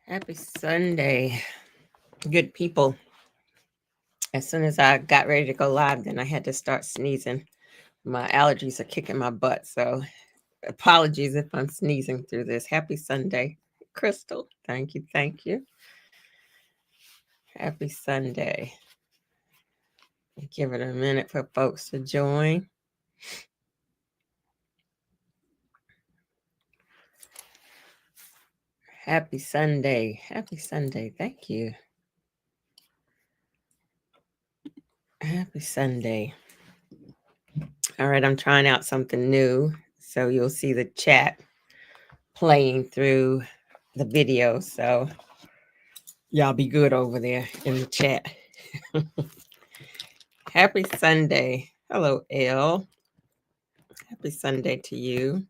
Happy Sunday, good people. As soon as I got ready to go live, then I had to start sneezing. My allergies are kicking my butt, so apologies if I'm sneezing through this. Happy Sunday, Crystal. Thank you, thank you. Happy Sunday. Give it a minute for folks to join. Happy Sunday. Happy Sunday. Thank you. Happy Sunday. All right, I'm trying out something new. So you'll see the chat playing through the video. So y'all be good over there in the chat. Happy Sunday. Hello, Elle. Happy Sunday to you.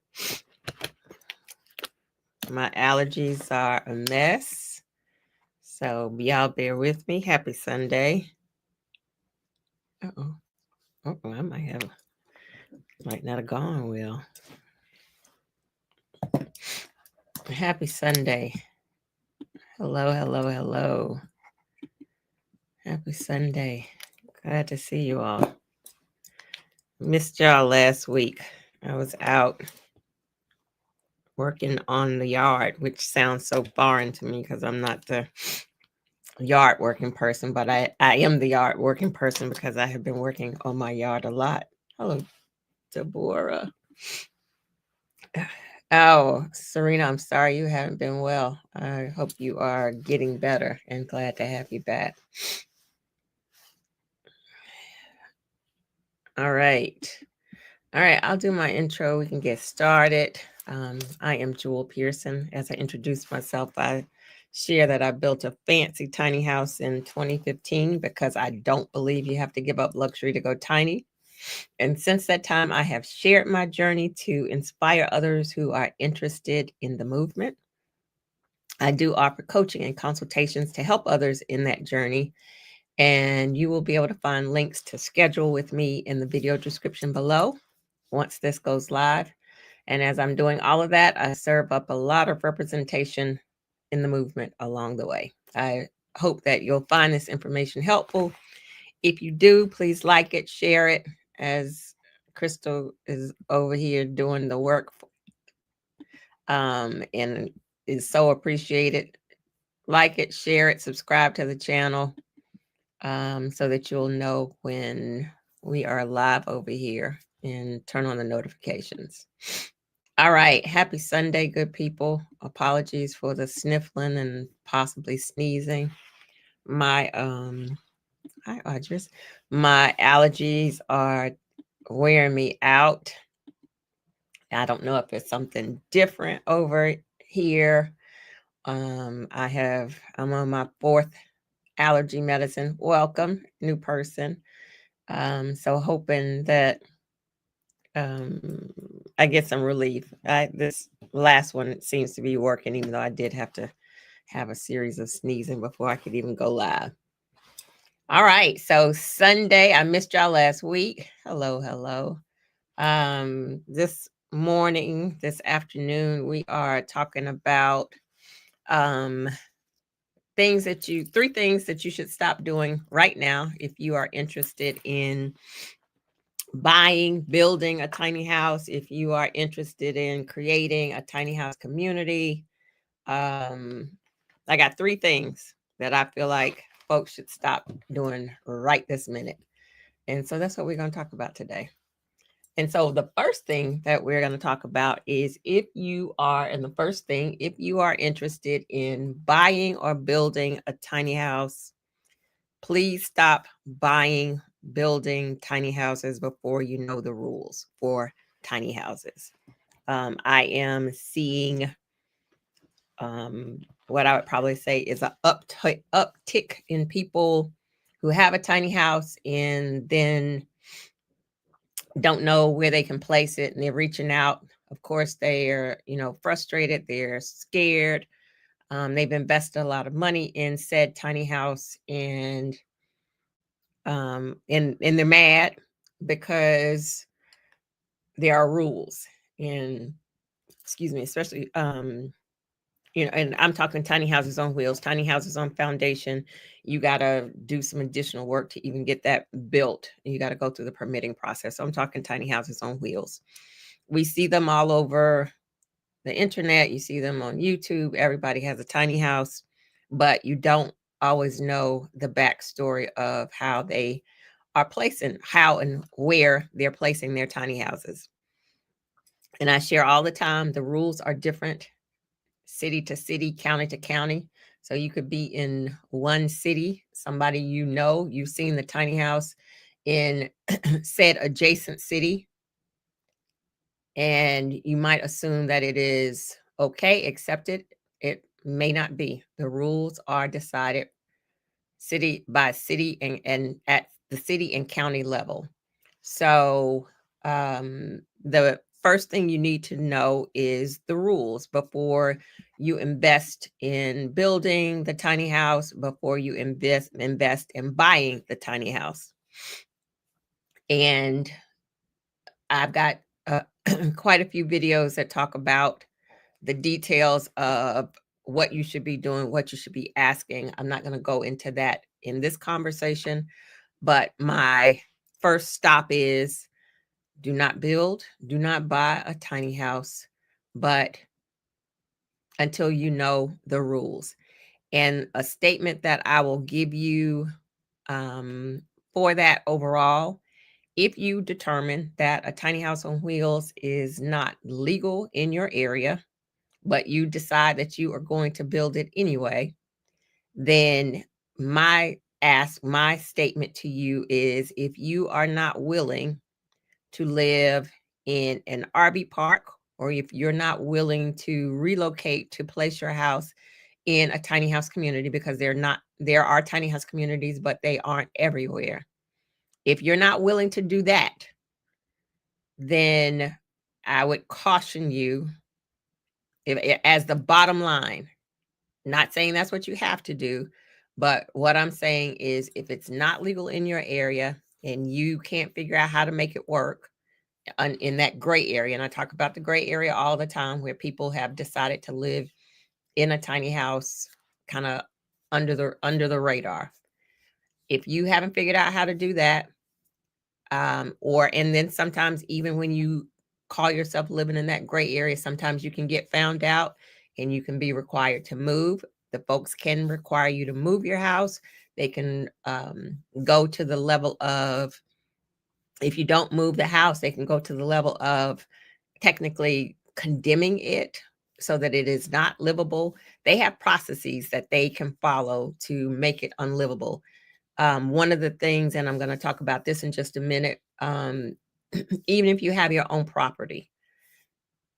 My allergies are a mess. So y'all bear with me. Happy Sunday. Uh-oh. Uh-oh, I might not have gone well. Happy Sunday. Hello, hello, hello. Happy Sunday. Glad to see you all. Missed y'all last week. I was out working on the yard, which sounds so foreign to me because I'm not the yard working person, but I am the yard working person because I have been working on my yard a lot. Hello, Deborah. Oh, Serena, I'm sorry you haven't been well. I hope you are getting better and glad to have you back. All right. All right, I'll do my intro. We can get started. I am Jewel Pearson. As I introduce myself, I share that I built a fancy tiny house in 2015 because I don't believe you have to give up luxury to go tiny. And since that time, I have shared my journey to inspire others who are interested in the movement. I do offer coaching and consultations to help others in that journey. And you will be able to find links to schedule with me in the video description below once this goes live. And as I'm doing all of that, I serve up a lot of representation in the movement along the way. I hope that you'll find this information helpful. If you do, please like it, share it, as Crystal is over here doing the work and is so appreciated. Like it, share it, subscribe to the channel so that you'll know when we are live over here and turn on the notifications. All right. Happy Sunday, good people. Apologies for the sniffling and possibly sneezing. My hi Audrey. My allergies are wearing me out. I don't know if there's something different over here. I'm on my 4th allergy medicine. Welcome, new person. So hoping that I get some relief. This last one seems to be working, even though I did have to have a series of sneezing before I could even go live. All right, so Sunday, I missed y'all last week. Hello, hello. This morning, this afternoon, we are talking about three things that you should stop doing right now if you are interested in buying, building a tiny house, if you are interested in creating a tiny house community. I got 3 things that I feel like folks should stop doing right this minute. And so that's what we're going to talk about today. And so the first thing that we're going to talk about is if you are interested in buying or building a tiny house, please stop buying, building tiny houses before you know the rules for tiny houses. I am seeing what I would probably say is an uptick in people who have a tiny house and then don't know where they can place it, and they're reaching out. Of course, they are, frustrated. They're scared. They've invested a lot of money in said tiny house, and they're mad because there are rules, and excuse me, especially And I'm talking tiny houses on wheels, tiny houses on foundation. You got to do some additional work to even get that built. You got to go through the permitting process. So I'm talking tiny houses on wheels. We see them all over the internet. You see them on YouTube. Everybody has a tiny house, but you don't always know the backstory of how they are placing, how and where they're placing their tiny houses. And I share all the time, the rules are different city to city, county to county. So you could be in one city, somebody you've seen the tiny house in said adjacent city, and you might assume that it is okay, accepted. It may not be. The rules are decided city by city and at the city and county level. So the first thing you need to know is the rules before you invest in building the tiny house, before you invest in buying the tiny house. And I've got quite a few videos that talk about the details of what you should be doing, what you should be asking. I'm not going to go into that in this conversation, but my first stop is do not build, do not buy a tiny house, but until you know the rules. And a statement that I will give you for that overall, if you determine that a tiny house on wheels is not legal in your area, but you decide that you are going to build it anyway, then my statement to you is, if you are not willing to live in an RV park, or if you're not willing to relocate to place your house in a tiny house community, because there are tiny house communities, but they aren't everywhere. If you're not willing to do that, then I would caution you, as the bottom line, not saying that's what you have to do, but what I'm saying is, if it's not legal in your area and you can't figure out how to make it work in that gray area, and I talk about the gray area all the time, where people have decided to live in a tiny house kind of under the radar. If you haven't figured out how to do that, and then sometimes even when you call yourself living in that gray area, sometimes you can get found out and you can be required to move. The folks can require you to move your house. They can go to the level of, if you don't move the house, they can go to the level of technically condemning it so that it is not livable. They have processes that they can follow to make it unlivable. One of the things, and I'm going to talk about this in just a minute, even if you have your own property,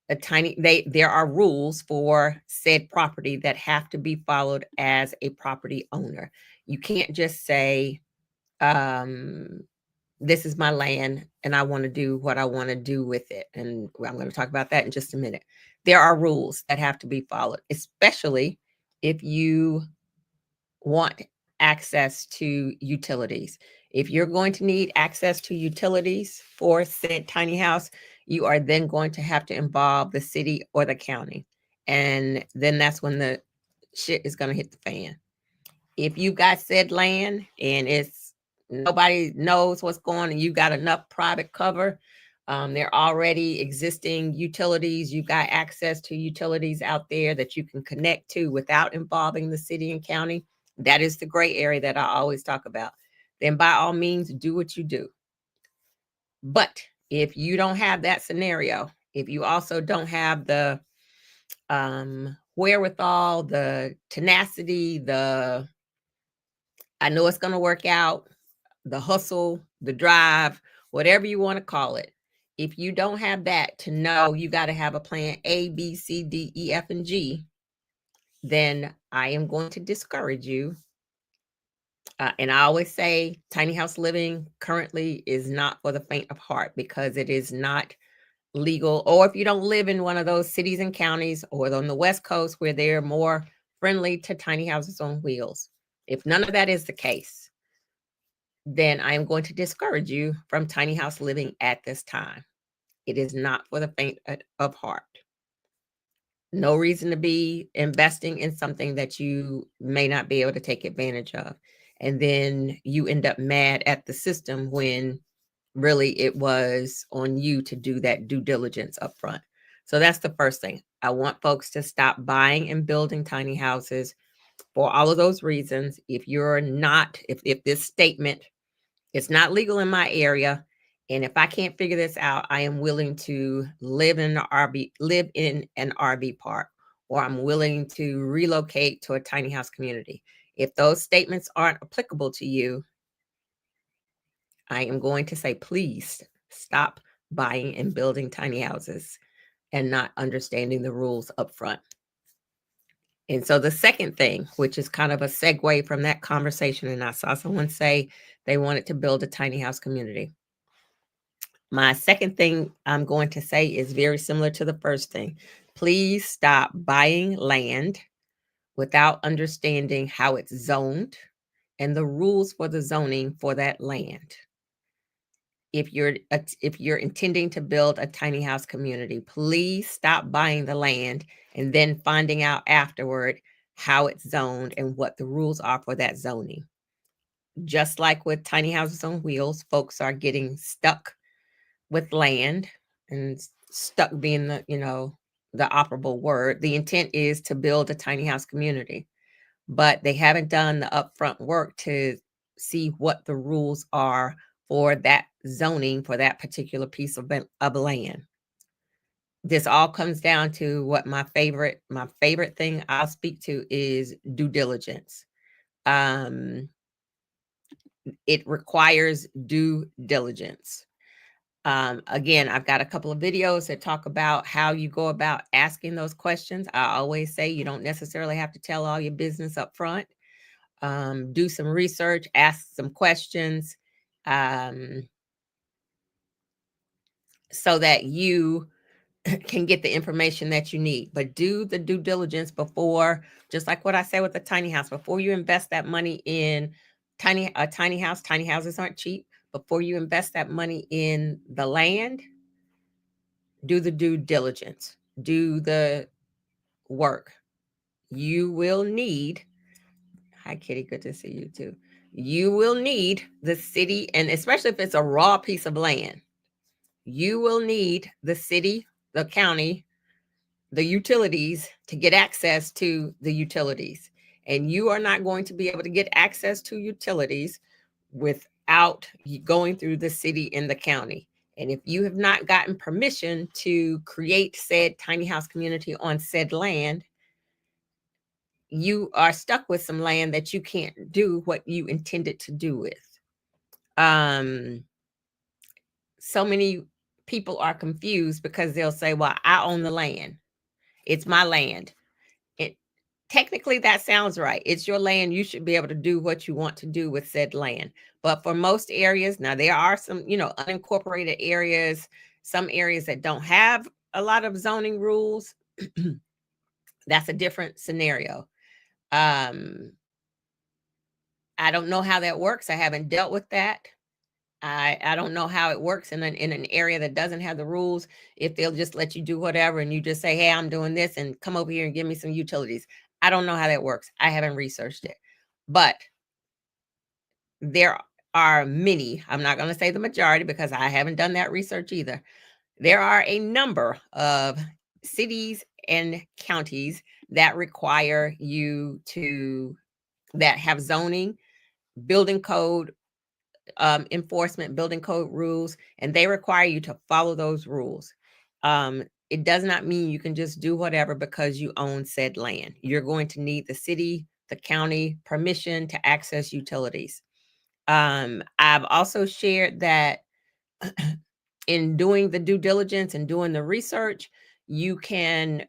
there are rules for said property that have to be followed as a property owner. You can't just say, this is my land and I want to do what I want to do with it. And I'm going to talk about that in just a minute. There are rules that have to be followed, especially if you want access to utilities. If you're going to need access to utilities for said tiny house, you are then going to have to involve the city or the county. And then that's when the shit is going to hit the fan. If you got said land and it's nobody knows what's going on, and you got enough private cover, there are already existing utilities, you've got access to utilities out there that you can connect to without involving the city and county. That is the gray area that I always talk about. Then by all means, do what you do. But if you don't have that scenario, if you also don't have the wherewithal, the tenacity, I know it's going to work out, the hustle, the drive, whatever you want to call it. If you don't have that to know you got to have a plan A, B, C, D, E, F, and G, then I am going to discourage you. And I always say tiny house living currently is not for the faint of heart, because it is not legal. Or if you don't live in one of those cities and counties, or on the West Coast where they're more friendly to tiny houses on wheels, if none of that is the case, then I am going to discourage you from tiny house living at this time. It is not for the faint of heart. No reason to be investing in something that you may not be able to take advantage of. And then you end up mad at the system when really it was on you to do that due diligence up front. So that's the first thing. I want folks to stop buying and building tiny houses for all of those reasons. If you're not, if this statement, it's not legal in my area, and if I can't figure this out, I am willing to live in an RV park, or I'm willing to relocate to a tiny house community. If those statements aren't applicable to you, I am going to say, please stop buying and building tiny houses and not understanding the rules up front. And so the second thing, which is kind of a segue from that conversation, and I saw someone say they wanted to build a tiny house community. My second thing I'm going to say is very similar to the first thing. Please stop buying land without understanding how it's zoned and the rules for the zoning for that land. If you're intending to build a tiny house community, please stop buying the land and then finding out afterward how it's zoned and what the rules are for that zoning. Just like with tiny houses on wheels, folks are getting stuck with land, and stuck being the operable word. The intent is to build a tiny house community, but they haven't done the upfront work to see what the rules are for that zoning for that particular piece of land. This all comes down to what my favorite thing I'll speak to is due diligence. It requires due diligence. Again, I've got a couple of videos that talk about how you go about asking those questions. I always say you don't necessarily have to tell all your business up front. Do some research, ask some questions, so that you can get the information that you need. But do the due diligence before, just like what I say with the tiny house, before you invest that money in a tiny house. Tiny houses aren't cheap. Before you invest that money in the land, do the due diligence, do the work. You will need, hi Kitty, good to see you too. You will need the city, and especially if it's a raw piece of land, you will need the city, the county, the utilities to get access to the utilities. And you are not going to be able to get access to utilities without going through the city and the county. And if you have not gotten permission to create said tiny house community on said land, you are stuck with some land that you can't do what you intended to do with. So many people are confused because they'll say, well, I own the land. It's my land. It technically that sounds right. It's your land. You should be able to do what you want to do with said land. But for most areas, now there are some, unincorporated areas, some areas that don't have a lot of zoning rules. That's a different scenario. I don't know how that works. I haven't dealt with that. I don't know how it works in an area that doesn't have the rules. If they'll just let you do whatever and you just say, hey, I'm doing this and come over here and give me some utilities. I don't know how that works. I haven't researched it. But there are many, I'm not going to say the majority because I haven't done that research either. There are a number of cities and counties that require you that have zoning, building code, enforcement, building code rules, and they require you to follow those rules. It does not mean you can just do whatever because you own said land. You're going to need the city, the county permission to access utilities. I've also shared that in doing the due diligence and doing the research, you can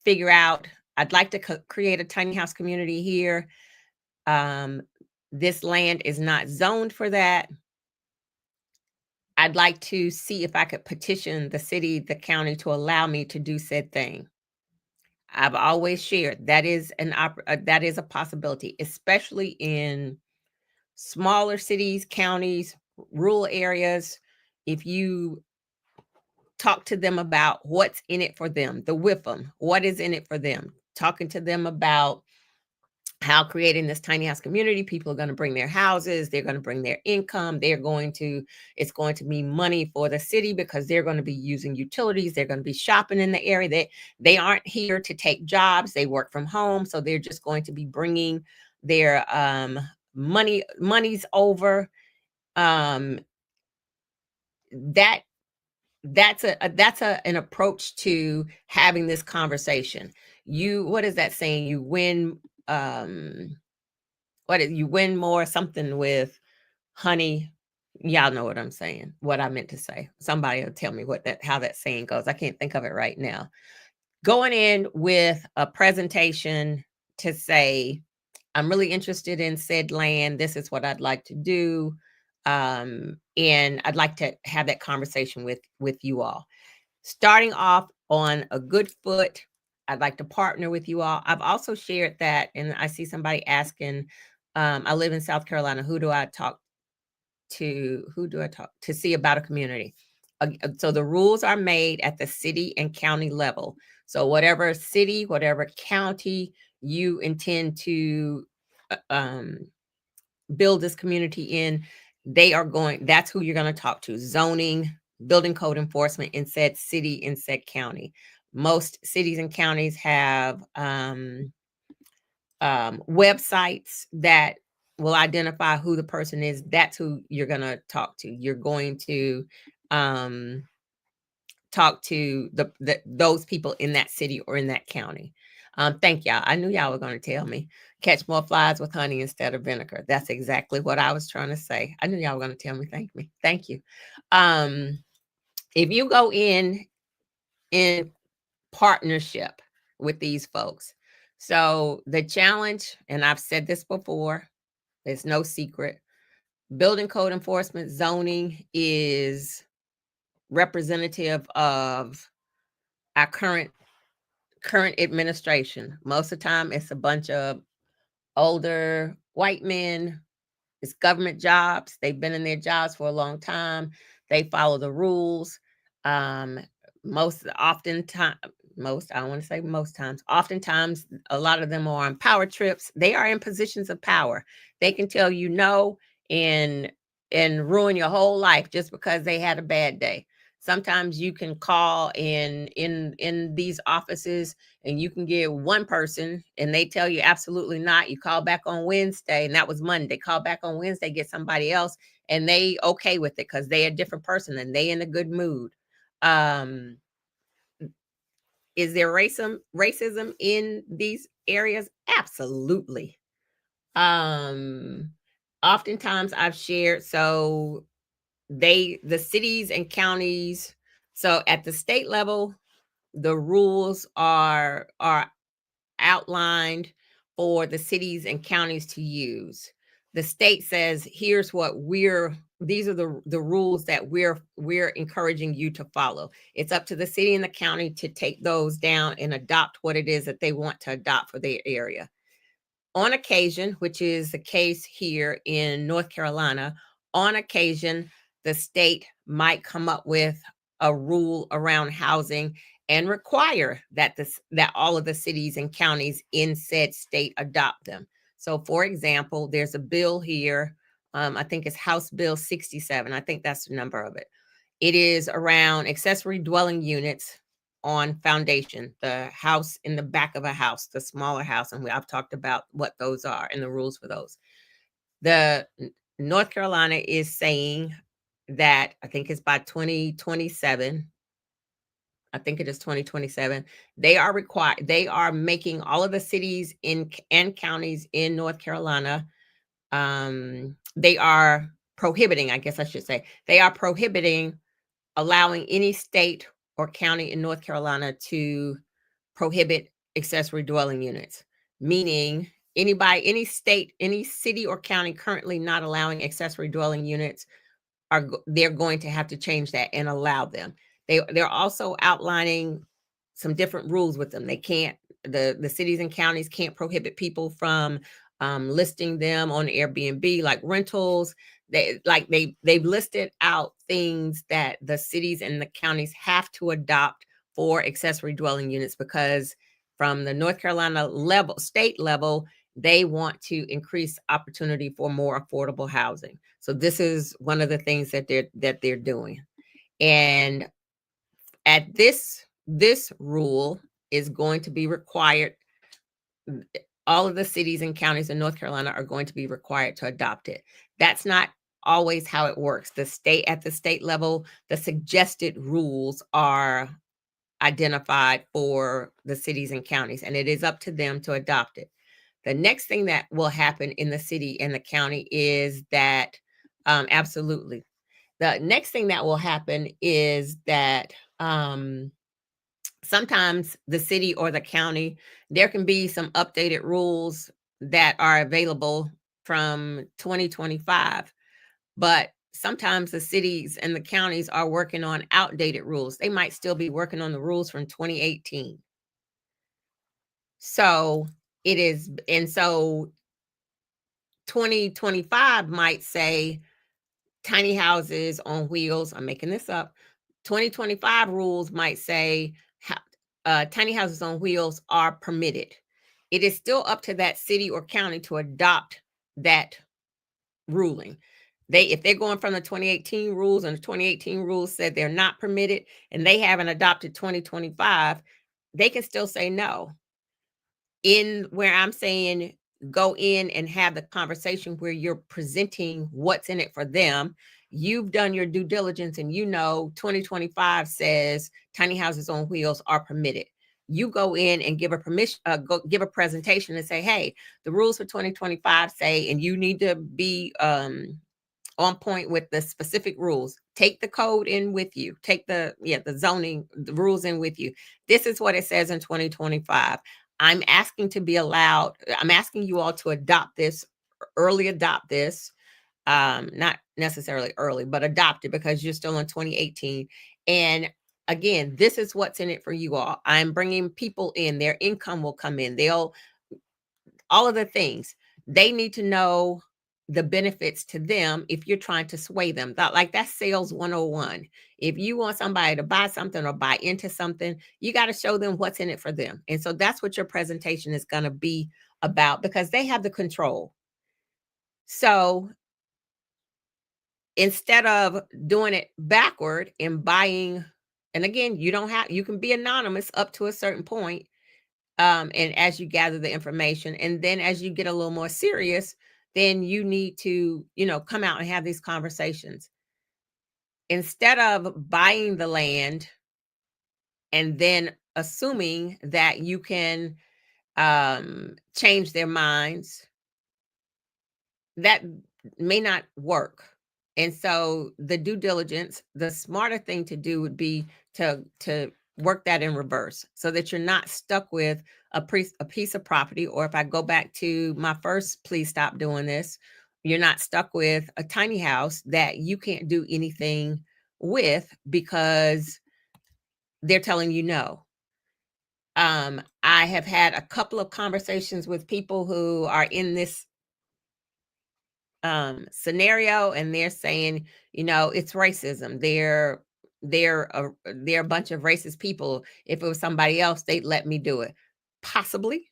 figure out, I'd like to create a tiny house community here. This land is not zoned for that. I'd like to see if I could petition the city, the county to allow me to do said thing. I've always shared that is that is a possibility, especially in smaller cities, counties, rural areas. If you talk to them about what's in it for them, the with them, what is in it for them, talking to them about how creating this tiny house community, people are going to bring their houses, they're going to bring their income, it's going to be money for the city because they're going to be using utilities, they're going to be shopping in the area. They aren't here to take jobs, they work from home, so they're just going to be bringing their monies over. um that that's an approach to having this conversation. What is that saying? You win, you win more something with honey. Y'all know what I'm saying, what I meant to say. Somebody will tell me how that saying goes. I can't think of it right now. Going in with a presentation to say, I'm really interested in said land. This is what I'd like to do. And I'd like to have that conversation with you all. Starting off on a good foot, I'd like to partner with you all. I've also shared that, and I see somebody asking, I live in South Carolina. Who do I talk to see about a community? So the rules are made at the city and county level. So whatever city, whatever county you intend to build this community in, that's who you're going to talk to. Zoning, building code enforcement in said city, in said county. Most cities and counties have websites that will identify who the person is. That's who you're going to talk to. You're going to talk to those people in that city or in that county. Thank y'all. I knew y'all were going to tell me catch more flies with honey instead of vinegar. That's exactly what I was trying to say. I knew y'all were going to tell me. Thank you. If you go in partnership with these folks, so the challenge, and I've said this before, it's no secret, building code enforcement, zoning is representative of our current administration. Most of the time, it's a bunch of older white men. It's government jobs. They've been in their jobs for a long time. They follow the rules. Oftentimes, a lot of them are on power trips. They are in positions of power. They can tell you no and ruin your whole life just because they had a bad day. Sometimes you can call in these offices and you can get one person and they tell you absolutely not. You call back on Wednesday, and that was Monday. Call back on Wednesday, get somebody else, and they okay with it because they a different person and they in a good mood. Is there racism in these areas? Absolutely. Oftentimes I've shared, so the cities and counties, so at the state level, the rules are outlined for the cities and counties to use. The state says, here's what these are the rules that we're encouraging you to follow. It's up to the city and the county to take those down and adopt what it is that they want to adopt for their area. On occasion, which is the case here in North Carolina, on occasion, the state might come up with a rule around housing and require that all of the cities and counties in said state adopt them. So, for example, there's a bill here. I think it's House Bill 67. I think that's the number of it. It is around accessory dwelling units on foundation, the house in the back of a house, the smaller house. And I've talked about what those are and the rules for those. The North Carolina is saying that, I think it's by 2027. I think it is 2027. They are making all of the cities and counties in North Carolina, they are prohibiting, I guess I should say, they are prohibiting allowing any state or county in North Carolina to prohibit accessory dwelling units, meaning any state, any city or county currently not allowing accessory dwelling units, they're going to have to change that and allow them. They're also outlining some different rules with them. They can't, the cities and counties can't prohibit people from listing them on Airbnb like rentals. they've listed out things that the cities and the counties have to adopt for accessory dwelling units, because from the North Carolina level, state level, they want to increase opportunity for more affordable housing. So this is one of the things that they're doing. And at this rule is going to be required. All of the cities and counties in North Carolina are going to be required to adopt it. That's not always how it works. At the state level, the suggested rules are identified for the cities and counties, and it is up to them to adopt it. The next thing that will happen in the city and the county is that, absolutely. The next thing that will happen is that sometimes the city or the county, there can be some updated rules that are available from 2025, but sometimes the cities and the counties are working on outdated rules. They might still be working on the rules from 2018. So it is, and so 2025 might say tiny houses on wheels. I'm making this up. 2025 rules might say tiny houses on wheels are permitted. It is still up to that city or county to adopt that ruling. If they're going from the 2018 rules, and the 2018 rules said they're not permitted, and they haven't adopted 2025, they can still say no. In where I'm saying go in and have the conversation where you're presenting what's in it for them. You've done your due diligence, and 2025 says tiny houses on wheels are permitted. You go in and give a presentation and say, hey, the rules for 2025 say, and you need to be on point with the specific rules. Take the code in with you. Take the zoning, the rules in with you. This is what it says in 2025. I'm asking you all to adopt this, adopt this. Not necessarily early, but adopt it, because you're still in 2018. And again, this is what's in it for you all. I'm bringing people in, their income will come in. All of the things they need to know, the benefits to them if you're trying to sway them. That's sales 101. If you want somebody to buy something or buy into something, you got to show them what's in it for them. And so that's what your presentation is going to be about, because they have the control. So instead of doing it backward and buying, and again, you can be anonymous up to a certain point, and as you gather the information, and then as you get a little more serious, then you need to, come out and have these conversations. Instead of buying the land and then assuming that you can change their minds, that may not work. And so the due diligence, the smarter thing to do would be to work that in reverse, so that you're not stuck with a piece of property. Or if I go back to my first, please stop doing this, you're not stuck with a tiny house that you can't do anything with because they're telling you no. I have had a couple of conversations with people who are in this scenario, and they're saying, it's racism. They're a bunch of racist people. If it was somebody else, they'd let me do it. Possibly.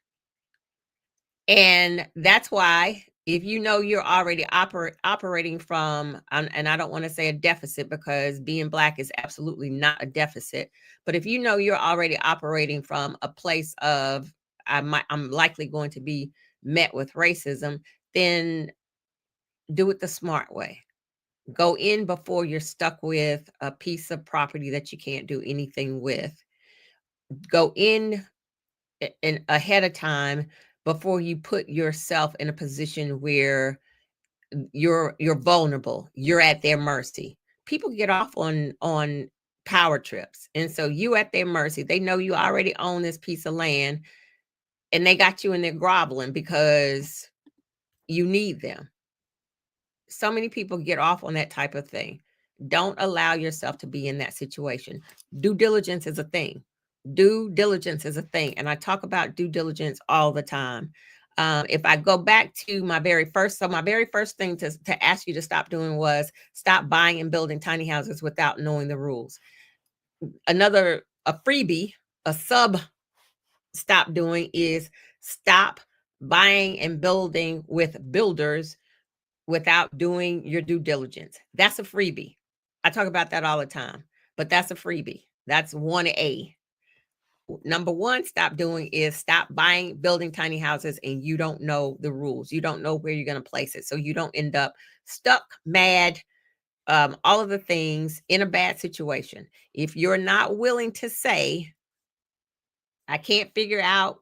And that's why, if you're already operating from, and I don't want to say a deficit, because being Black is absolutely not a deficit, but if you're already operating from a place of, I'm likely going to be met with racism, then do it the smart way. Go in before you're stuck with a piece of property that you can't do anything with. Go in ahead of time before you put yourself in a position where you're vulnerable. You're at their mercy. People get off on power trips, and so you at their mercy. They know you already own this piece of land, and they got you in there groveling because you need them. So many people get off on that type of thing. Don't allow yourself to be in that situation. Due diligence is a thing. Due diligence is a thing. And I talk about due diligence all the time. If I go back to my very first, so my very first thing to ask you to stop doing was stop buying and building tiny houses without knowing the rules. A freebie, a sub stop doing is stop buying and building with builders without doing your due diligence. That's a freebie. I talk about that all the time, but that's a freebie. That's 1A. Number one, stop doing is stop buying, building tiny houses, and you don't know the rules. You don't know where you're going to place it. So you don't end up stuck, mad, all of the things in a bad situation. If you're not willing to say, I can't figure out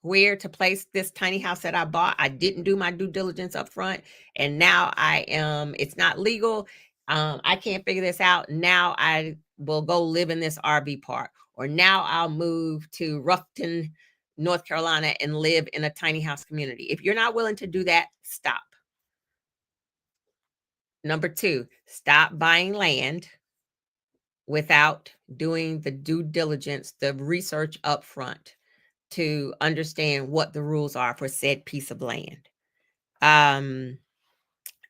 where to place this tiny house that I bought. I didn't do my due diligence up front. And now it's not legal. I can't figure this out. Now I will go live in this RV park. Or now I'll move to Ruffton, North Carolina and live in a tiny house community. If you're not willing to do that, stop. Number two, stop buying land without doing the due diligence, the research up front to understand what the rules are for said piece of land.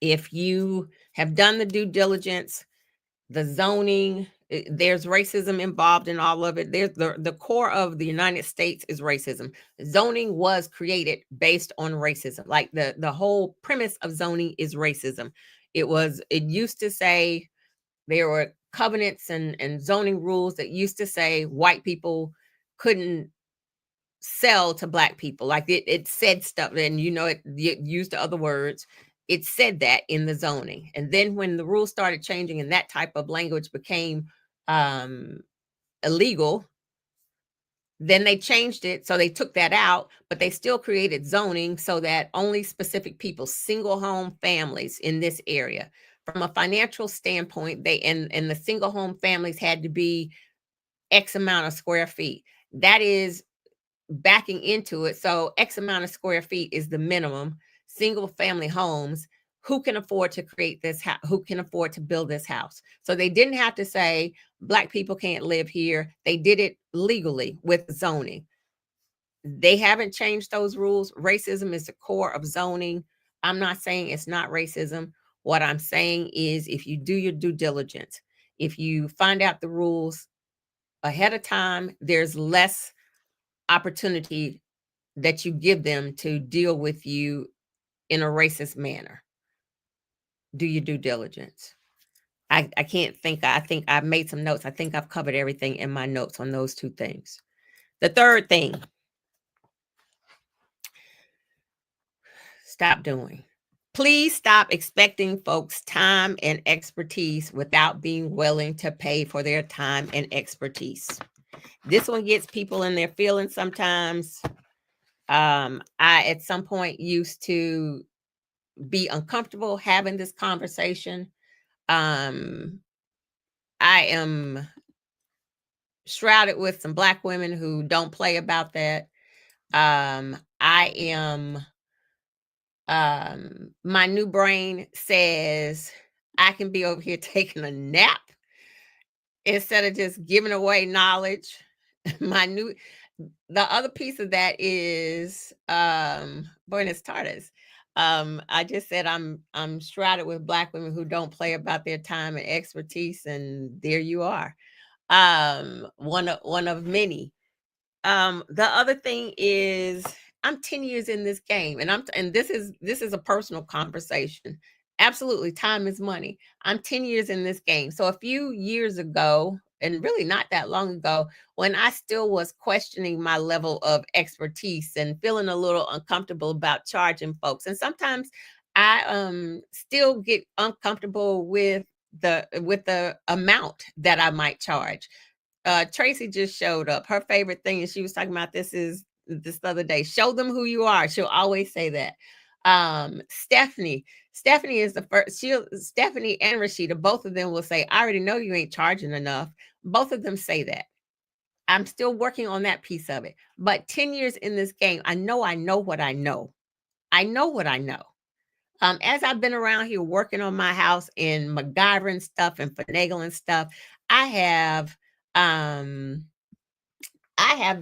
If you have done the due diligence, the zoning, there's racism involved in all of it. There's the core of the United States is racism. Zoning was created based on racism. Like the whole premise of zoning is racism. It used to say there were covenants and zoning rules that used to say white people couldn't sell to black people. Like it said stuff, and it used the other words. It said that in the zoning. And then when the rules started changing and that type of language became illegal, then they changed it. So they took that out, but they still created zoning so that only specific people, single home families in this area, from a financial standpoint, and the single home families had to be X amount of square feet. That is backing into it. So X amount of square feet is the minimum. Single family homes, who can afford to create this house? Who can afford to build this house? So they didn't have to say black people can't live here. They did it legally with zoning. They haven't changed those rules. Racism is the core of zoning. I'm not saying it's not racism. What I'm saying is if you do your due diligence, if you find out the rules ahead of time, there's less opportunity that you give them to deal with you in a racist manner. Do your due diligence. I can't think. I think I've made some notes. I think I've covered everything in my notes on those two things. The third thing, stop doing. Please stop expecting folks' time and expertise without being willing to pay for their time and expertise. This one gets people in their feelings sometimes. I, at some point, used to be uncomfortable having this conversation. I am shrouded with some Black women who don't play about that. I am, my new brain says I can be over here taking a nap instead of just giving away knowledge. The other piece of that is, Buenos tardes. I just said I'm shrouded with Black women who don't play about their time and expertise, and there you are. One of many. The other thing is I'm 10 years in this game, and this is a personal conversation. Absolutely, time is money. I'm 10 years in this game. So a few years ago, and really not that long ago, when I still was questioning my level of expertise and feeling a little uncomfortable about charging folks. And sometimes I still get uncomfortable with the amount that I might charge. Tracy just showed up. Her favorite thing, and she was talking about this other day. Show them who you are. She'll always say that. Stephanie is the first. Stephanie and Rashida, both of them will say, I already know you ain't charging enough. Both of them say that. I'm still working on that piece of it. But 10 years in this game, I know what I know. I know what I know. As I've been around here working on my house and MacGyvering stuff and finagling stuff, I have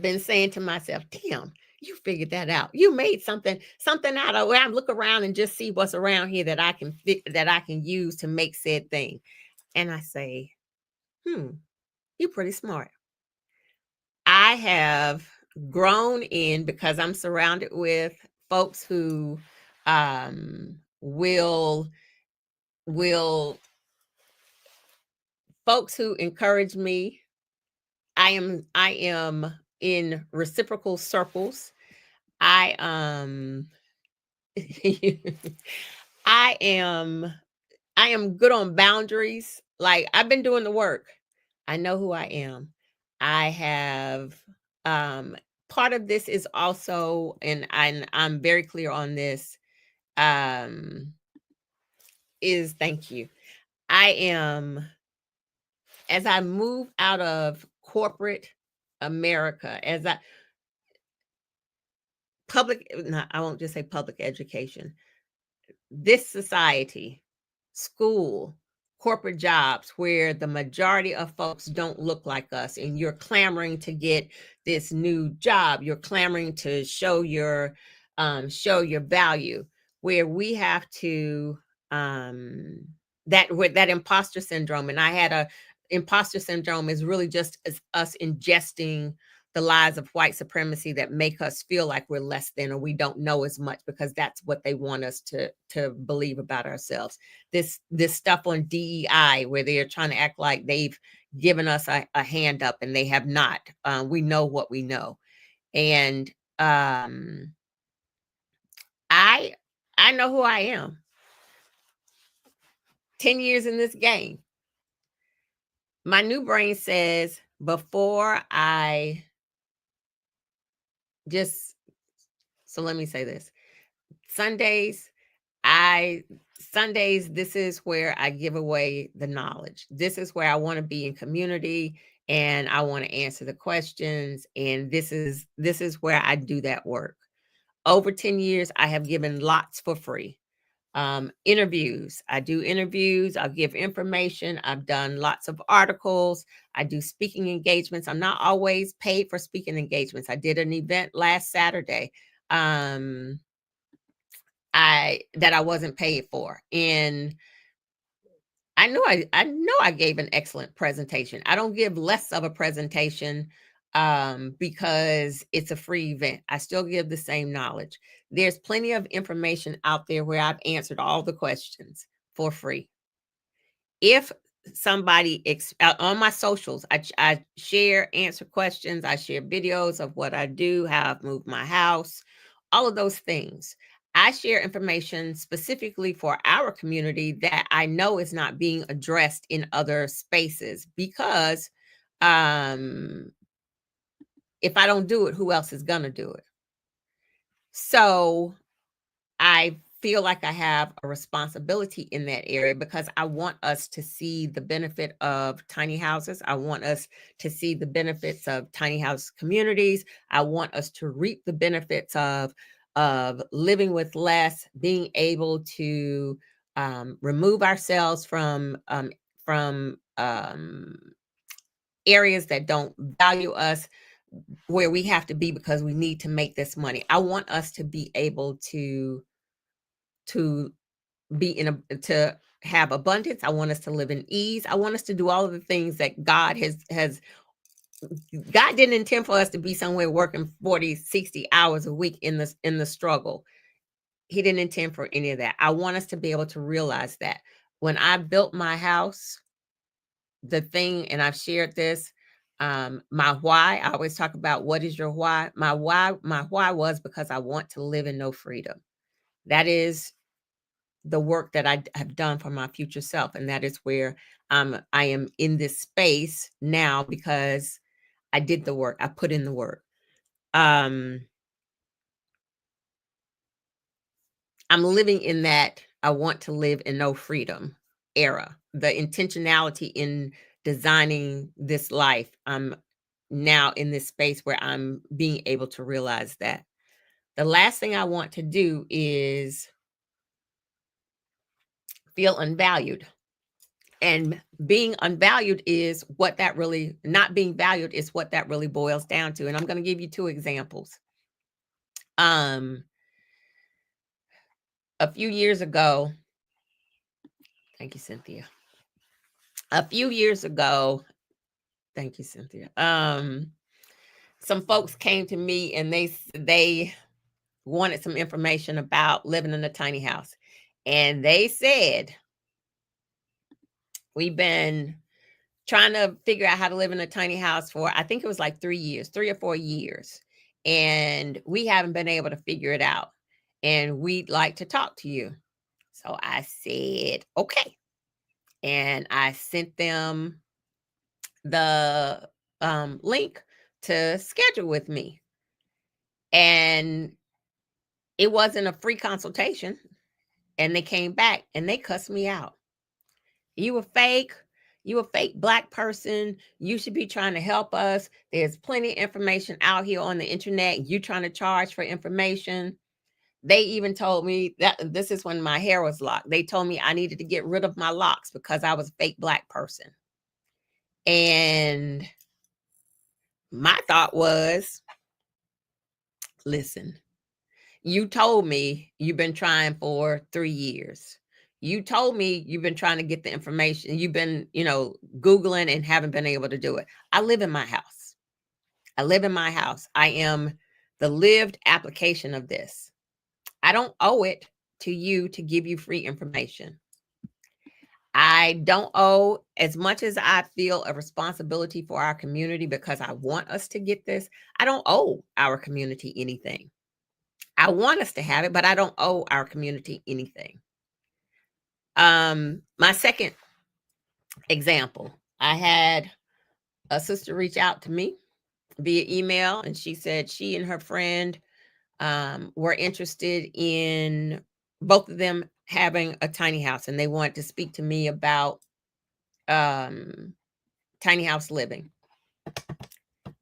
been saying to myself, damn, You figured that out. You made something out of where I look around and just see what's around here that that I can use to make said thing. And I say, you're pretty smart. I have grown in because I'm surrounded with folks who will folks who encourage me. I am in reciprocal circles. I I am I am good on boundaries. Like, I've been doing the work. I know who I am. I have um part of this is also, and I'm very clear on this, um is thank you. I am, as I move out of corporate America, as I public no, I won't just say public education, this society, school, corporate jobs, where the majority of folks don't look like us, and you're clamoring to get this new job, you're clamoring to show your value, where we have to that with that imposter syndrome. And I had a imposter syndrome is really just as us ingesting the lies of white supremacy that make us feel like we're less than, or we don't know as much, because that's what they want us to believe about ourselves. This stuff on DEI, where they're trying to act like they've given us a hand up, and they have not. We know what we know. And I I know who I am. 10 years in this game. My new brain says, before I just, so let me say this. Sundays, Sundays, this is where I give away the knowledge. This is where I want to be in community, and I want to answer the questions. And this is where I do that work. Over 10 years, I have given lots for free. Interviews. I do interviews. I'll give information. I've done lots of articles. I do speaking engagements. I'm not always paid for speaking engagements. I did an event last Saturday. That I wasn't paid for. And I know I gave an excellent presentation. I don't give less of a presentation because it's a free event. I still give the same knowledge. There's plenty of information out there where I've answered all the questions for free. If somebody on my socials, I share, answer questions, I share videos of what I do, how I've moved my house, all of those things. I share information specifically for our community that I know is not being addressed in other spaces, because if I don't do it, who else is gonna do it? So I feel like I have a responsibility in that area, because I want us to see the benefit of tiny houses. I want us to see the benefits of tiny house communities. I want us to reap the benefits of living with less, being able to remove ourselves from areas that don't value us, where we have to be because we need to make this money. I want us to be able to be to have abundance. I want us to live in ease. I want us to do all of the things that God God didn't intend for us to be somewhere working 40, 60 hours a week in the struggle. He didn't intend for any of that. I want us to be able to realize that. When I built my house, the thing, and I've shared this, my why, I always talk about, what is your why? My why was because I want to live in no freedom. That is the work that I have done for my future self. And that is where I am in this space now, because I did the work. I put in the work. I'm living in that I want to live in no freedom era. The intentionality in designing this life, I'm now in this space where I'm being able to realize that. The last thing I want to do is feel unvalued. And being unvalued is what that really, not being valued is what that really boils down to. And I'm going to give you two examples. Um, a few years ago, thank you, Cynthia. A few years ago, thank you, Cynthia. Some folks came to me and they wanted some information about living in a tiny house. And they said, we've been trying to figure out how to live in a tiny house for, I think it was like 3 years, 3 or 4 years. And we haven't been able to figure it out. And we'd like to talk to you. So I said, okay. And I sent them the link to schedule with me. And it wasn't a free consultation. And they came back and they cussed me out. You a fake. You a fake Black person. You should be trying to help us. There's plenty of information out here on the internet. You trying to charge for information. They even told me that this is when my hair was locked. They told me I needed to get rid of my locks because I was a fake Black person. And my thought was, listen, you told me you've been trying for 3 years. You told me you've been trying to get the information. You've been, Googling and haven't been able to do it. I live in my house. I live in my house. I am the lived application of this. I don't owe it to you to give you free information. I don't owe, as much as I feel a responsibility for our community because I want us to get this, I don't owe our community anything. I want us to have it, but I don't owe our community anything. My second example, I had a sister reach out to me via email, and she said she and her friend were interested in both of them having a tiny house, and they wanted to speak to me about tiny house living.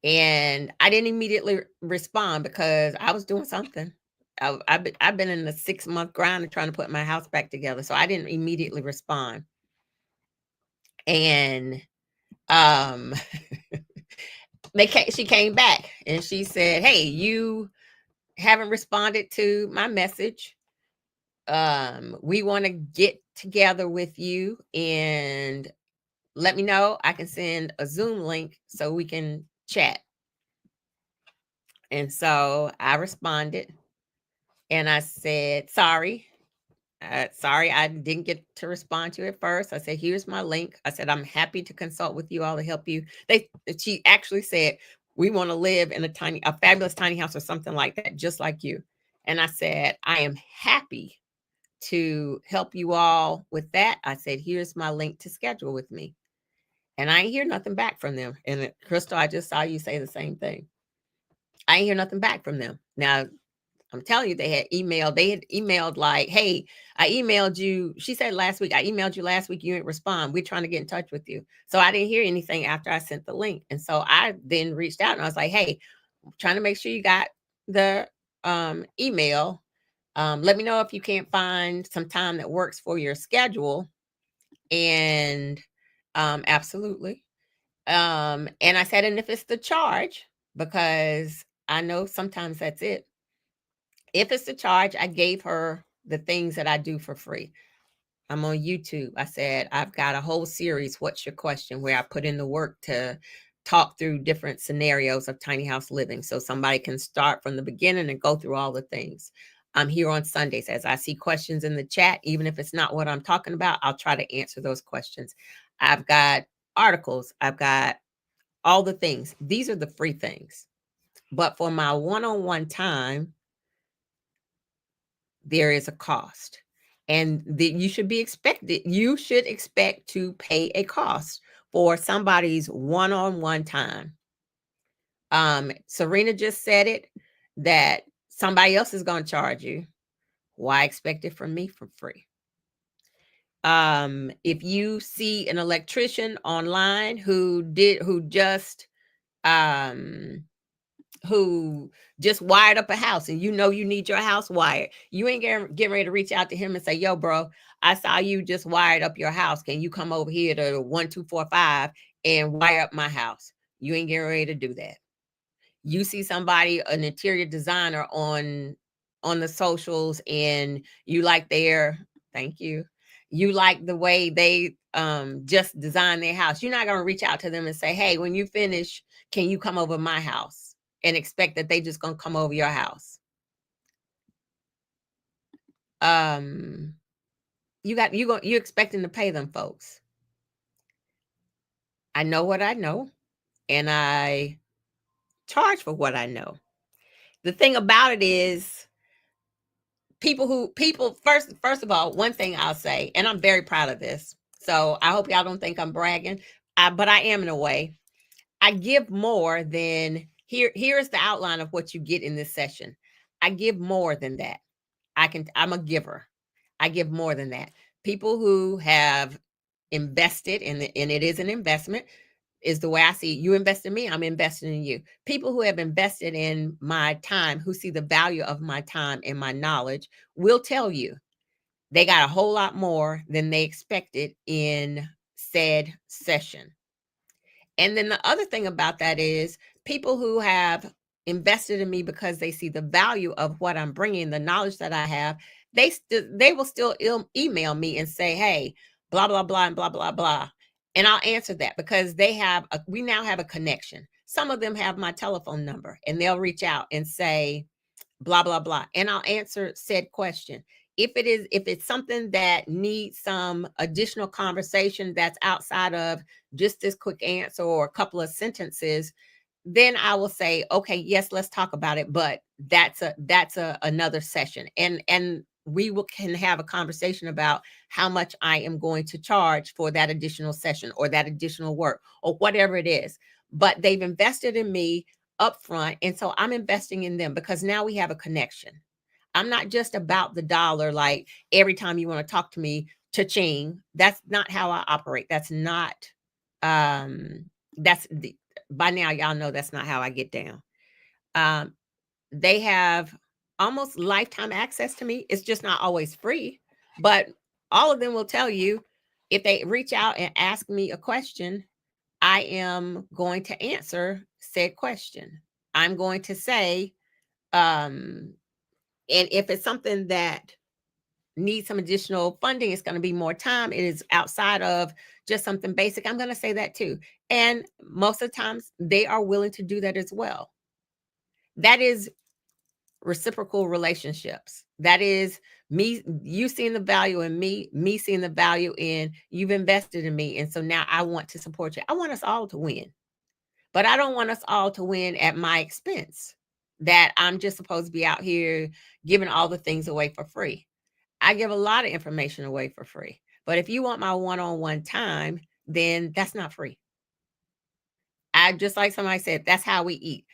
And I didn't immediately respond because I was doing something. I've been in the 6-month grind of trying to put my house back together, so I didn't immediately respond. And she came back and she said, "Hey, you haven't responded to my message. We want to get together with you and let me know. I can send a Zoom link so we can chat." And so I responded and I said, sorry, I didn't get to respond to it first. I said, here's my link. I said, I'm happy to consult with you all to help you. She actually said, we want to live in a fabulous tiny house or something like that, just like you. And I said, I am happy to help you all with that. I said, here's my link to schedule with me. And I ain't hear nothing back from them. And Crystal, I just saw you say the same thing. I ain't hear nothing back from them. Now, I'm telling you, they had emailed like, hey, I emailed you. She said last week, I emailed you last week. You didn't respond. We're trying to get in touch with you. So I didn't hear anything after I sent the link. And so I then reached out and I was like, hey, I'm trying to make sure you got the email. Let me know if you can't find some time that works for your schedule. And absolutely. And I said, and if it's the charge, because I know sometimes that's it. If it's the charge, I gave her the things that I do for free. I'm on YouTube. I said, I've got a whole series, What's Your Question, where I put in the work to talk through different scenarios of tiny house living. So somebody can start from the beginning and go through all the things. I'm here on Sundays. As I see questions in the chat, even if it's not what I'm talking about, I'll try to answer those questions. I've got articles. I've got all the things. These are the free things. But for my one-on-one time, there is a cost. And you should expect to pay a cost for somebody's one-on-one time. Serena just said it, that somebody else is going to charge you. Why expect it from me for free? If you see an electrician online who just wired up a house and you need your house wired, you ain't getting ready to reach out to him and say, yo, bro, I saw you just wired up your house. Can you come over here to 1245 and wire up my house? You ain't getting ready to do that. You see somebody, an interior designer on the socials, and you like their, thank you like the way they just design their house. You're not going to reach out to them and say, hey, when you finish, can you come over my house, and expect that they just going to come over your house. You're expecting to pay them folks. I know what I know, and I charge for what I know. The thing about it is, people first of all, one thing I'll say, and I'm very proud of this, so I hope y'all don't think I'm bragging, but I am in a way. I give more than here's the outline of what you get in this session. I give more than that. I'm a giver. I give more than that. People who have invested and it is an investment, is the way I see it. You invest in me, I'm investing in you. People who have invested in my time, who see the value of my time and my knowledge, will tell you they got a whole lot more than they expected in said session. And then the other thing about that is, people who have invested in me because they see the value of what I'm bringing, the knowledge that I have, they will still email me and say, hey, blah, blah, blah, and blah, blah, blah. And I'll answer that because we now have a connection. Some of them have my telephone number, and they'll reach out and say, blah, blah, blah. And I'll answer said question. If it's something that needs some additional conversation that's outside of just this quick answer or a couple of sentences, then I will say, okay, yes, let's talk about it. But that's another session. And can have a conversation about how much I am going to charge for that additional session or that additional work or whatever it is. But they've invested in me upfront. And so I'm investing in them because now we have a connection. I'm not just about the dollar, like every time you want to talk to me, cha-ching. That's not how I operate. That's not, that's the, by now, y'all know that's not how I get down. They have almost lifetime access to me. It's just not always free, but all of them will tell you, if they reach out and ask me a question, I am going to answer said question. I'm going to say, and if it's something that needs some additional funding, it's going to be more time, it is outside of just something basic, I'm going to say that too. And most of the times they are willing to do that as well. That is reciprocal relationships. That is you seeing the value in me seeing the value in you've invested in me. And so now I want to support you. I want us all to win, but I don't want us all to win at my expense, that I'm just supposed to be out here giving all the things away for free. I give a lot of information away for free. But if you want my one-on-one time, then that's not free. I just, like somebody said, that's how we eat.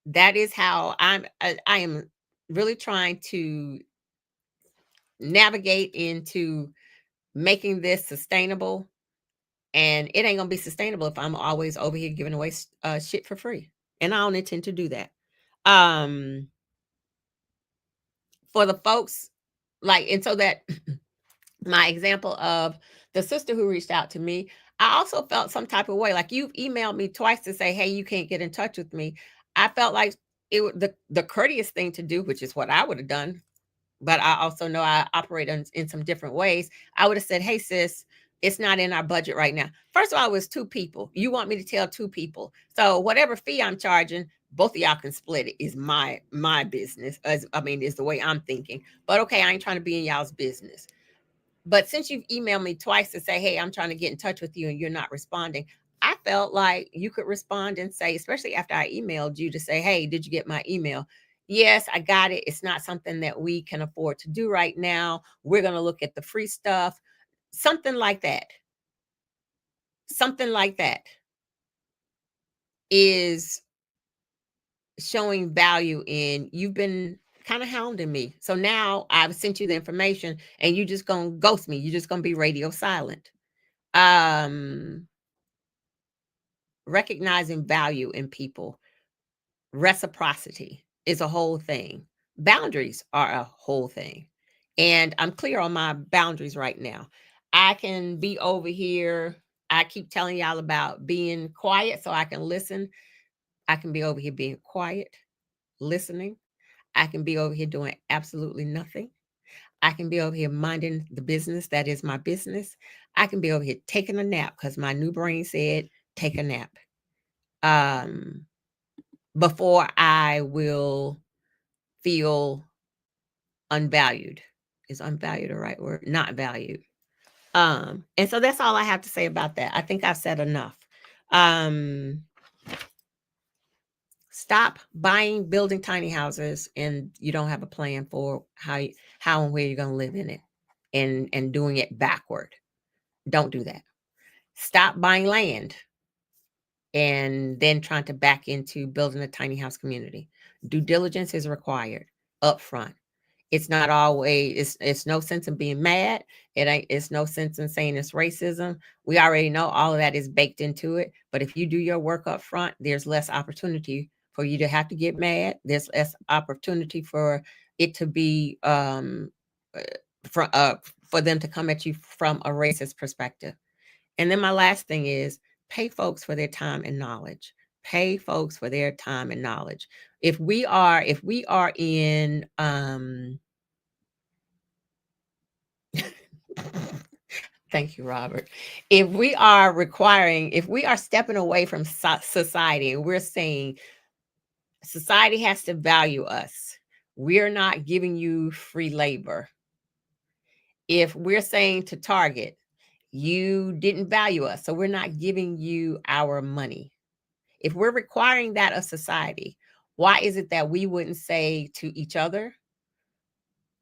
That is how I am really trying to navigate into making this sustainable. And it ain't gonna be sustainable if I'm always over here giving away shit for free. And I don't intend to do that. For the folks, like, and so that my example of the sister who reached out to me, I also felt some type of way. Like, you've emailed me twice to say, hey, you can't get in touch with me. I felt like the courteous thing to do, which is what I would have done, but I also know I operate in some different ways. I would have said, hey, sis, it's not in our budget right now. First of all, it was 2 people. You want me to tell 2 people. So whatever fee I'm charging, both of y'all can split it. Is my business. Is the way I'm thinking. But okay, I ain't trying to be in y'all's business. But since you've emailed me twice to say, hey, I'm trying to get in touch with you and you're not responding, I felt like you could respond and say, especially after I emailed you, to say, hey, did you get my email? Yes, I got it. It's not something that we can afford to do right now. We're going to look at the free stuff. Something like that. Something like that is showing value in, you've been kind of hounding me. So now I've sent you the information and you just going to ghost me. You're just going to be radio silent. Recognizing value in people. Reciprocity is a whole thing. Boundaries are a whole thing. And I'm clear on my boundaries right now. I can be over here. I keep telling y'all about being quiet so I can listen. I can be over here being quiet, listening. I can be over here doing absolutely nothing. I can be over here minding the business that is my business. I can be over here taking a nap because my new brain said, take a nap. Um, Before I will feel unvalued. Is unvalued the right word? Not valued. And so that's all I have to say about that. I think I've said enough. Um, Stop buying, building tiny houses, and you don't have a plan for how and where you're going to live in it, and doing it backward. Don't do that. Stop buying land and then trying to back into building a tiny house community. Due diligence is required upfront. It's not always, it's no sense in being mad. It's no sense in saying it's racism. We already know all of that is baked into it. But if you do your work up front, there's less opportunity for you to have to get mad. There's less opportunity for it to be uh, for them to come at you from a racist perspective. And then my last thing is pay folks for their time and knowledge. Pay folks for their time and knowledge. If we are in thank you, Robert. If we are stepping away from society and we're saying society has to value us, we're not giving you free labor. If we're saying to Target, you didn't value us, so we're not giving you our money. If we're requiring that of society, why is it that we wouldn't say to each other,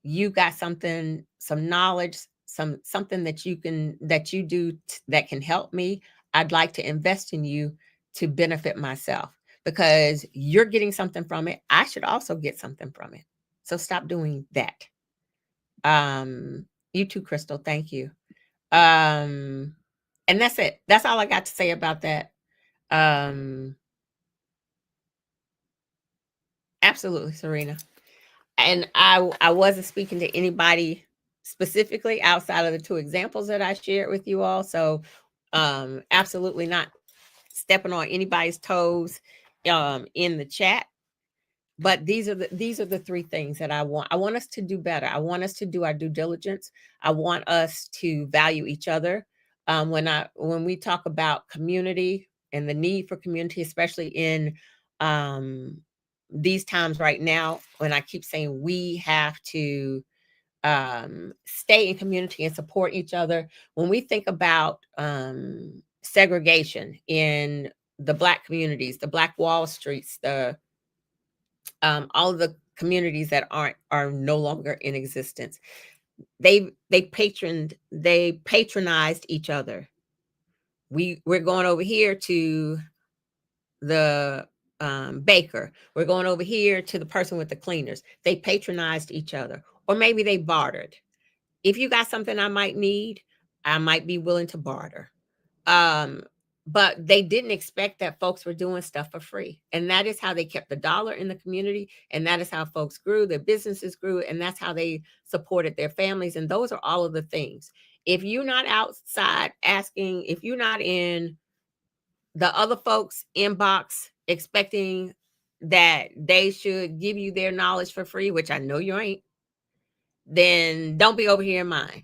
you got something, some knowledge, something that you do that can help me. I'd like to invest in you to benefit myself because you're getting something from it. I should also get something from it. So stop doing that. You too, Crystal. Thank you. And that's it. That's all I got to say about that. Absolutely, Serena. And I wasn't speaking to anybody specifically outside of the two examples that I shared with you all. So absolutely not stepping on anybody's toes in the chat. But these are the three things that I want. I want us to do better. I want us to do our due diligence. I want us to value each other. When we talk about community and the need for community, especially in these times right now, when I keep saying we have to stay in community and support each other. When we think about segregation in the Black communities, the Black Wall Streets, the all of the communities that are no longer in existence, they patronized each other. We're going over here to the baker. We're going over here to the person with the cleaners. They patronized each other, or maybe they bartered. If you got something I might need, I might be willing to barter. Um, but they didn't expect that folks were doing stuff for free. And that is how they kept the dollar in the community. And that is how folks grew, their businesses grew, and that's how they supported their families. And those are all of the things. If you're not outside asking, if you're not in the other folks' inbox expecting that they should give you their knowledge for free, which I know you ain't, then don't be over here in mine.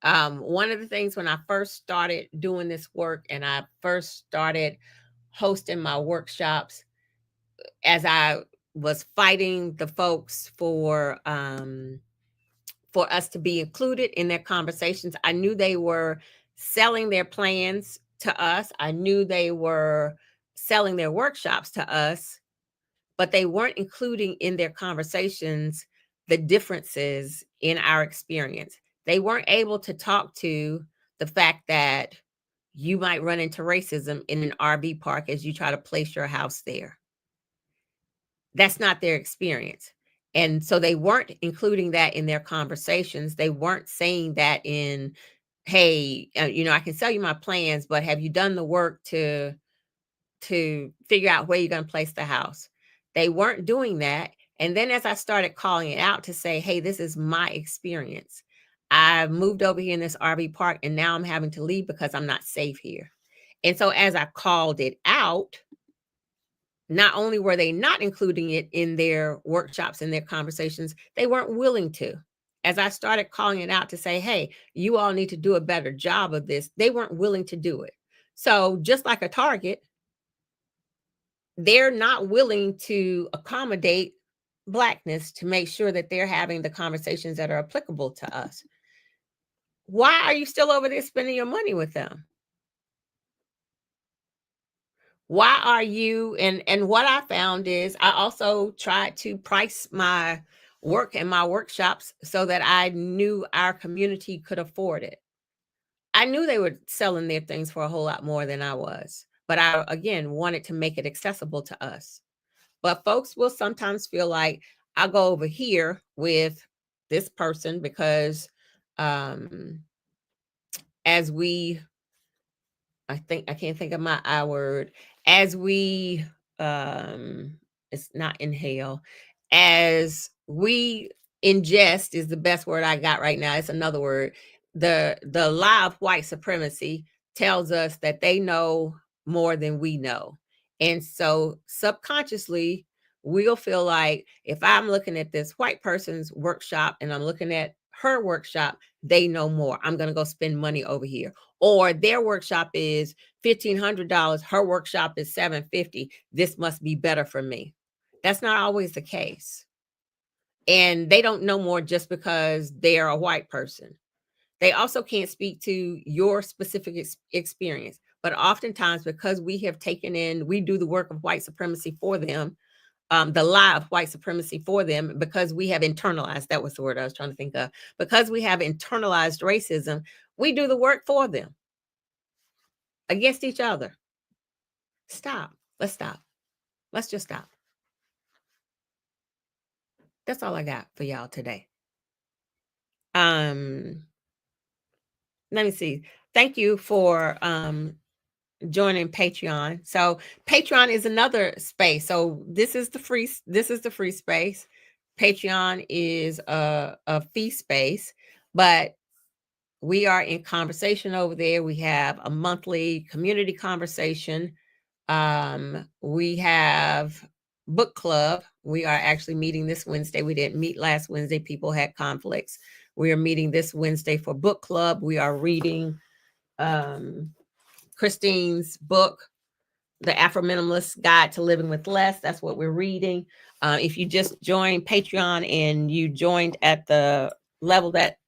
One of the things when I first started doing this work and I first started hosting my workshops, as I was fighting the folks for us to be included in their conversations, I knew they were selling their plans to us. I knew they were selling their workshops to us, but they weren't including in their conversations the differences in our experience. They weren't able to talk to the fact that you might run into racism in an RV park as you try to place your house there. That's not their experience. And so they weren't including that in their conversations. They weren't saying that in, hey, I can sell you my plans, but have you done the work to figure out where you're going to place the house? They weren't doing that. And then as I started calling it out to say, hey, this is my experience. I moved over here in this RV park and now I'm having to leave because I'm not safe here. And so as I called it out, Not only were they not including it in their workshops and their conversations, they weren't willing to. As I started calling it out to say, hey, you all need to do a better job of this, they weren't willing to do it. So, just like a Target, they're not willing to accommodate Blackness to make sure that they're having the conversations that are applicable to us. Why are you still over there spending your money with them? Why are you and what I found is I also tried to price my work and my workshops so that I knew our community could afford it. I knew they were selling their things for a whole lot more than I was, but I again wanted to make it accessible to us. But folks will sometimes feel like I'll go over here with this person because um as we I can't think of my I word. As we it's not inhale. As we ingest is the best word I got right now. It's another word. The lie of white supremacy tells us that they know more than we know. And so subconsciously we'll feel like if I'm looking at this white person's workshop and I'm looking at her workshop, they know more. I'm going to go spend money over here, or their workshop is $1,500, her workshop is $750. This must be better for me. That's not always the case. And they don't know more just because they're a white person. They also can't speak to your specific experience. But oftentimes, because we have taken in, we do the work of white supremacy for them, the lie of white supremacy for them, because we have internalized, that was the word I was trying to think of, because we have internalized racism, we do the work for them against each other. Stop. Let's stop. Let's just stop. That's all I got for y'all today. Um, Let me see. Thank you for joining Patreon. So Patreon is another space. So this is the free space. Patreon is a fee space, but we are in conversation over there. We have a monthly community conversation. We have book club. We are actually meeting this Wednesday. We didn't meet last Wednesday. People had conflicts. We are meeting this Wednesday for book club. We are reading Christine's book, The Afro Minimalist Guide to Living with Less. That's what we're reading. If you just joined Patreon and you joined at the level that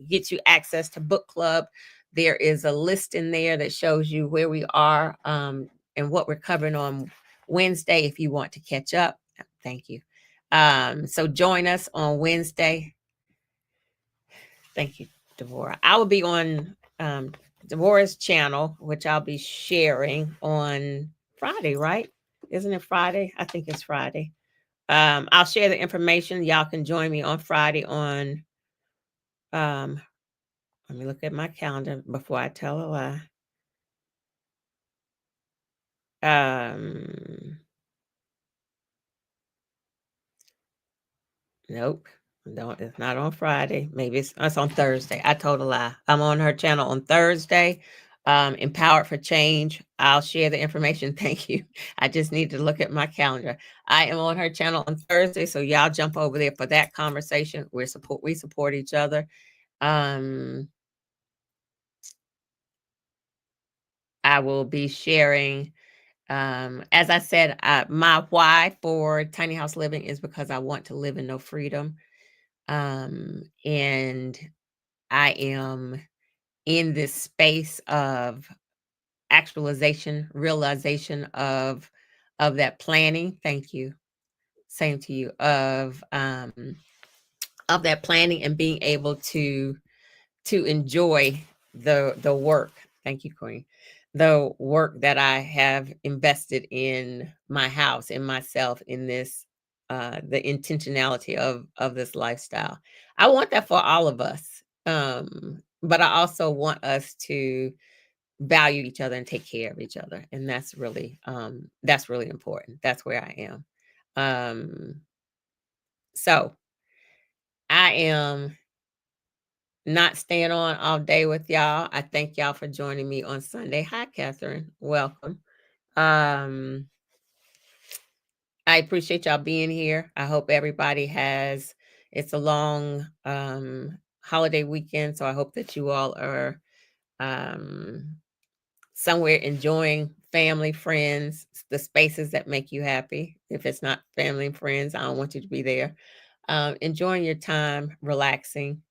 gets you access to book club, there is a list in there that shows you where we are and what we're covering on Wednesday if you want to catch up. Thank you. So join us on Wednesday. Thank you, Devorah. I will be on Devorah's channel, which I'll be sharing on Friday, right? Isn't it Friday? I think it's Friday. I'll share the information. Y'all can join me on Friday on let me look at my calendar before I tell a lie. Nope. No, it's not on Friday. Maybe it's on Thursday. I told a lie. I'm on her channel on Thursday. Empowered for Change. I'll share the information. Thank you. I just need to look at my calendar. I am on her channel on Thursday, so y'all jump over there for that conversation. We support each other. I will be sharing. As I said, my why for tiny house living is because I want to live in no freedom. And I am in this space of actualization, realization of that planning. Thank you. Same to you. Of that planning and being able to enjoy the work. Thank you, Queen. The work that I have invested in my house, in myself, in this the intentionality of this lifestyle. I want that for all of us. But I also want us to value each other and take care of each other. And that's really important. That's where I am. So I am not staying on all day with y'all. I thank y'all for joining me on Sunday. Hi, Catherine. Welcome. Um, I appreciate y'all being here. I hope everybody has, it's a long holiday weekend, so I hope that you all are um, somewhere enjoying family, friends, the spaces that make you happy. If it's not family and friends, I don't want you to be there. Enjoying your time, relaxing,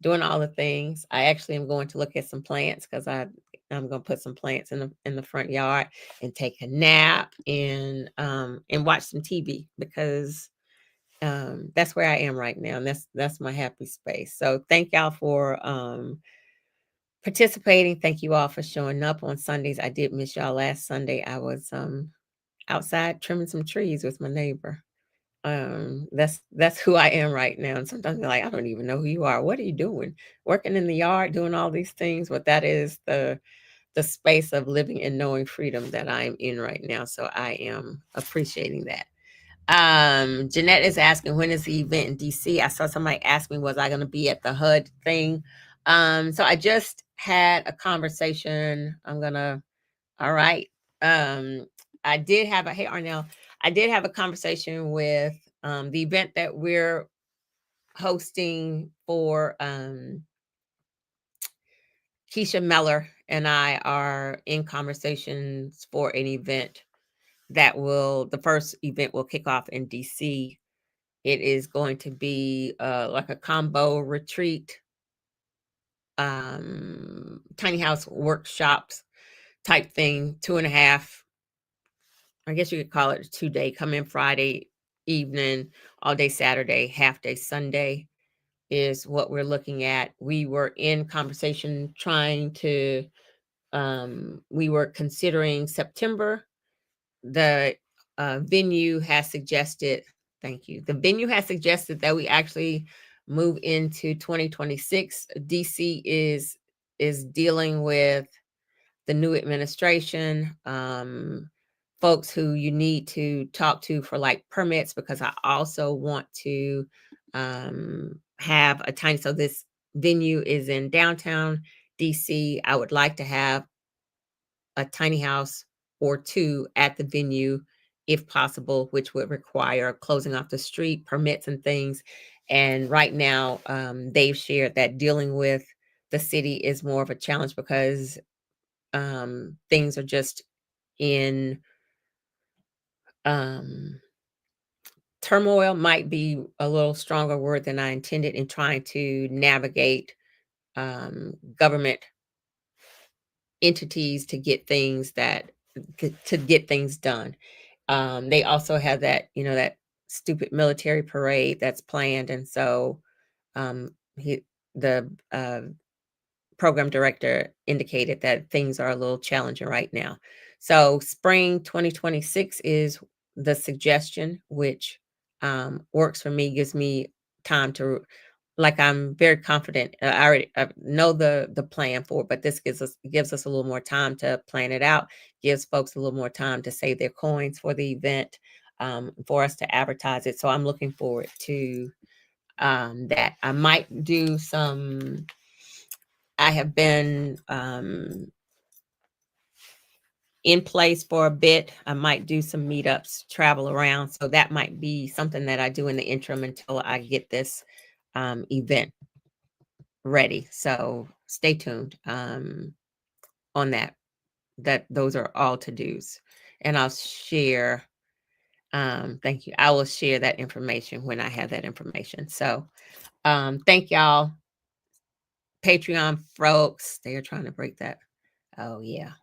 doing all the things. I actually am going to look at some plants because I'm going to put some plants in the front yard and take a nap and watch some TV because that's where I am right now, and that's my happy space. So thank y'all for participating. Thank you all for showing up on Sundays. I did miss y'all last Sunday. I was outside trimming some trees with my neighbor. That's who I am right now. And sometimes they're like, I don't even know who you are. What are you doing? Working in the yard, doing all these things. But that is the space of living and knowing freedom that I'm in right now. So I am appreciating that. Jeanette is asking, when is the event in DC? I saw somebody ask me, was I going to be at the HUD thing? So I just had a conversation. All right. Um, I did have hey Arnell, I did have a conversation with the event that we're hosting for Keisha Meller and I are in conversations for an event the first event will kick off in DC. It is going to be like a combo retreat, tiny house workshops type thing, 2.5. I guess you could call it a 2-day. Come in Friday evening, all day Saturday, half day Sunday is what we're looking at. We were in conversation we were considering September. The venue has suggested, thank you. The venue has suggested that we actually move into 2026. DC is dealing with the new administration, folks who you need to talk to for like permits, because I also want to have a tiny, so this venue is in downtown DC. I would like to have a tiny house or two at the venue if possible, which would require closing off the street, permits and things. And right now, they've shared that dealing with the city is more of a challenge because things are just in um, turmoil, might be a little stronger word than I intended, in trying to navigate government entities to get things done. They also have that stupid military parade that's planned, and so the program director indicated that things are a little challenging right now. So spring 2026 is the suggestion, which works for me, gives me time to, like, I'm very confident. I know the plan for it, but this gives us a little more time to plan it out, gives folks a little more time to save their coins for the event, for us to advertise it. So I'm looking forward to that. I might do some, I have been in place for a bit. I might do some meetups, travel around. So that might be something that I do in the interim until I get this event ready. So stay tuned on that. Those are all to-dos. And I'll share, thank you. I will share that information when I have that information. So thank y'all. Patreon folks, they are trying to break that. Oh yeah.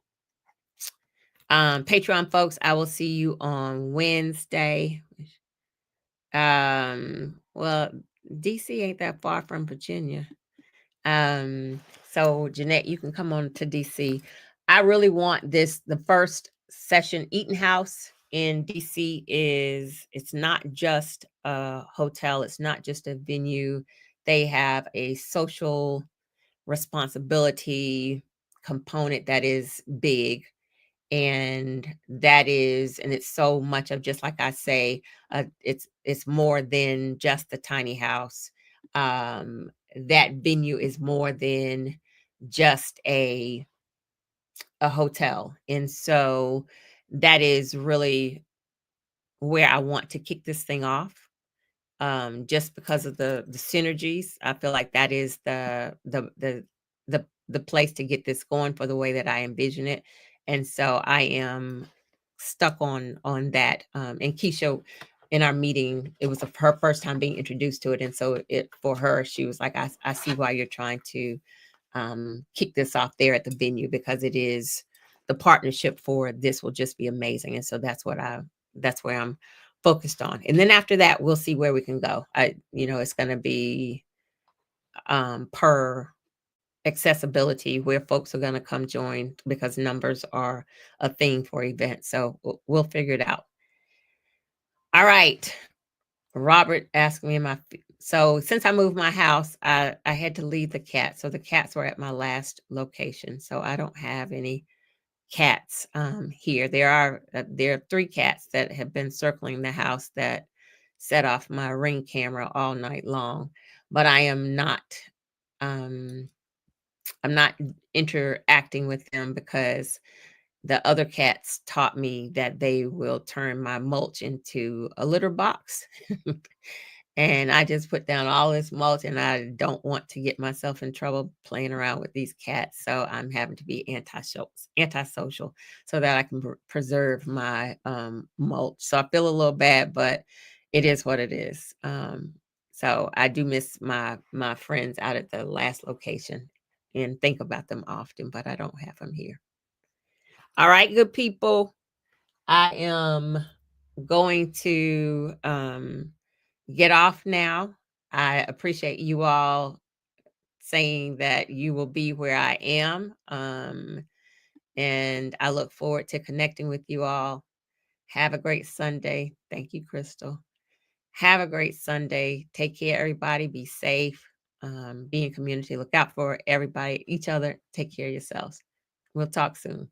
Patreon folks, I will see you on Wednesday. Well, DC ain't that far from Virginia. So Jeanette, you can come on to DC. I really want the first session. Eaton House in DC it's not just a hotel, it's not just a venue. They have a social responsibility component that is big, and it's so much of, just like I say, it's more than just the tiny house. That venue is more than just a hotel, and so that is really where I want to kick this thing off, just because of the synergies. I feel like that is the place to get this going for the way that I envision it. And so I am stuck on that. And Keisha, in our meeting, it was her first time being introduced to it, and so it for her, she was like, I see why you're trying to kick this off there at the venue, because it is the partnership for this will just be amazing. And so that's where I'm focused on. And then after that, we'll see where we can go. It's going to be per accessibility where folks are going to come join, because numbers are a thing for events. So we'll figure it out. All right. Robert asked me so since I moved my house, I had to leave the cats. So the cats were at my last location. So I don't have any cats here. There are 3 cats that have been circling the house that set off my Ring camera all night long. But um I'm not interacting with them, because the other cats taught me that they will turn my mulch into a litter box. And I just put down all this mulch, and I don't want to get myself in trouble playing around with these cats. So I'm having to be antisocial so that I can preserve my mulch. So I feel a little bad, but it is what it is. So I do miss my friends out at the last location and think about them often, but I don't have them here. All right, good people. I am going to get off now. I appreciate you all saying that you will be where I am. And I look forward to connecting with you all. Have a great Sunday. Thank you, Crystal. Have a great Sunday. Take care, everybody. Be safe. Be in community. Look out for everybody, each other. Take care of yourselves. We'll talk soon.